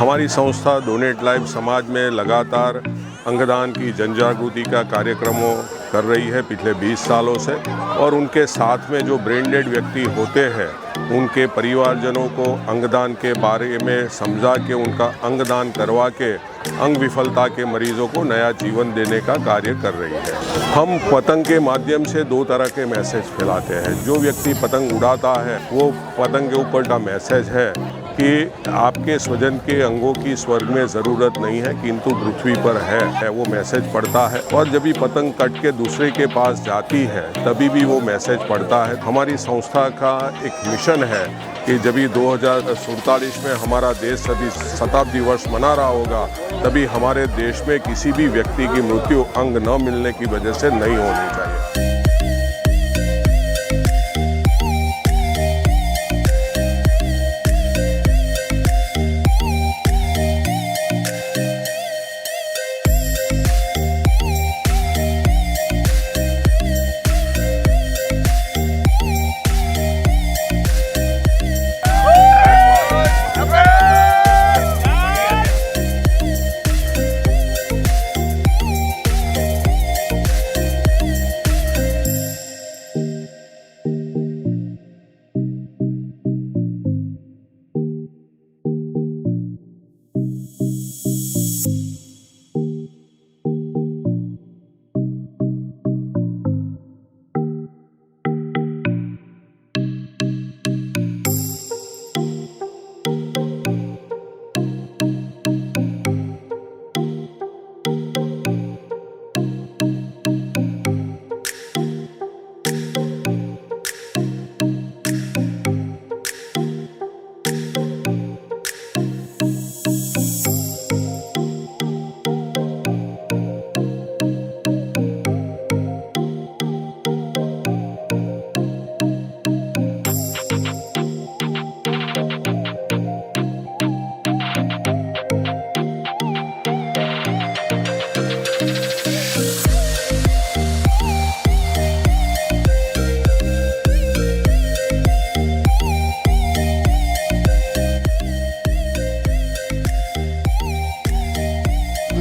हमारी संस्था donate life समाज में लगातार अंगदान की जन जागृति का कार्यक्रमों कर रही है पिछले 20 सालों से, और उनके साथ में जो ब्रेन डेड व्यक्ति होते हैं उनके परिवारजनों को अंगदान के बारे में समझा के उनका अंगदान करवा के अंग विफलता के मरीजों को नया जीवन देने का कार्य कर रही है। हम पतंग के माध्यम से 2 तरह के मैसेज फैलाते हैं। जो व्यक्ति पतंग उड़ाता है वो पतंग के ऊपर का मैसेज है कि आपके स्वजन के अंगों की स्वर्ग में ज़रूरत नहीं है किंतु पृथ्वी पर है, वो मैसेज पढ़ता है। और जब भी पतंग कट के दूसरे के पास जाती है तभी भी वो मैसेज पढ़ता है। हमारी संस्था का एक मिशन है कि जब भी 2047 में हमारा देश सभी शताब्दी वर्ष मना रहा होगा तभी हमारे देश में किसी भी व्यक्ति की मृत्यु अंग न मिलने की वजह से नहीं होनी चाहिए।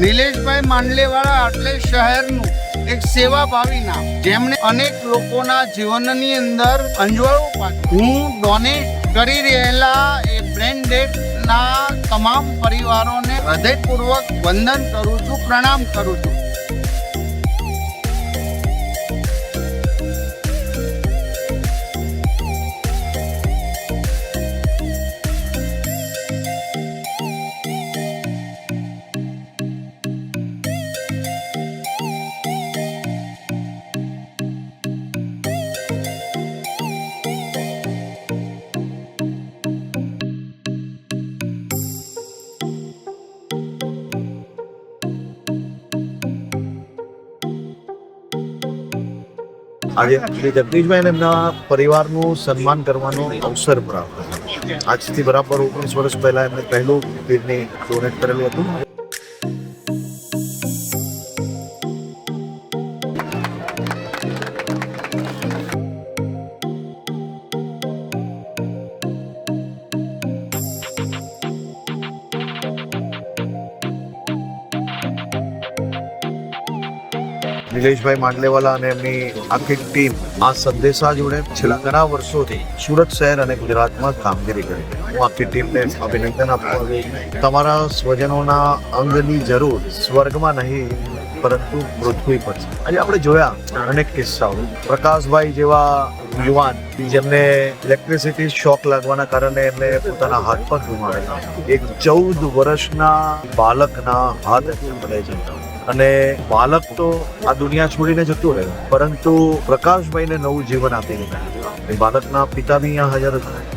નિલેશભાઈ માંડલેવાળા એટલે શહેરનું એક સેવાભાવી નામ, જેમણે અનેક લોકોના જીવનની અંદર અંજવાળું પાડ્યું। હું ડોનેટ કરી રહેલા એ બ્રેન ડેડના તમામ પરિવારોને હૃદયપૂર્વક વંદન કરું છું, પ્રણામ કરું છું। આજે શ્રી જગદીશભાઈ અને એમના પરિવારનું સન્માન કરવાનો અવસર પ્રાપ્ત થયો। આજથી બરાબર 19 વર્ષ પહેલા એમને પહેલું કિડની ડોનેટ કરેલું હતું। નિલેશભાઈ માંડલેવાલા અને એમની આખી ટીમ આ સંદેશા જોડે છેલ્લા ઘણા વર્ષોથી સુરત શહેર અને ગુજરાતમાં કામગીરી કરી। હું આખી ટીમને અભિનંદન આપું। તમારા સ્વજનોના અંગની જરૂર સ્વર્ગમાં નહીં પરંતુ પૃથ્વી પર છે। આજે આપણે જોયા અનેક કિસ્સાઓ। પ્રકાશભાઈ જેવા યુવાન જેમને ઇલેક્ટ્રિસિટી શોક લાગવાના કારણે એમને પોતાના હાથ પર ગુમાવેલા। એક 14 વર્ષના બાળકના હાથ પડે છે અને બાળક તો આ દુનિયા છોડીને જતું રહ્યું, પરંતુ પ્રકાશભાઈને નવું જીવન આપી દીધું। બાળકના પિતા બી અહીંયા હાજર હતા।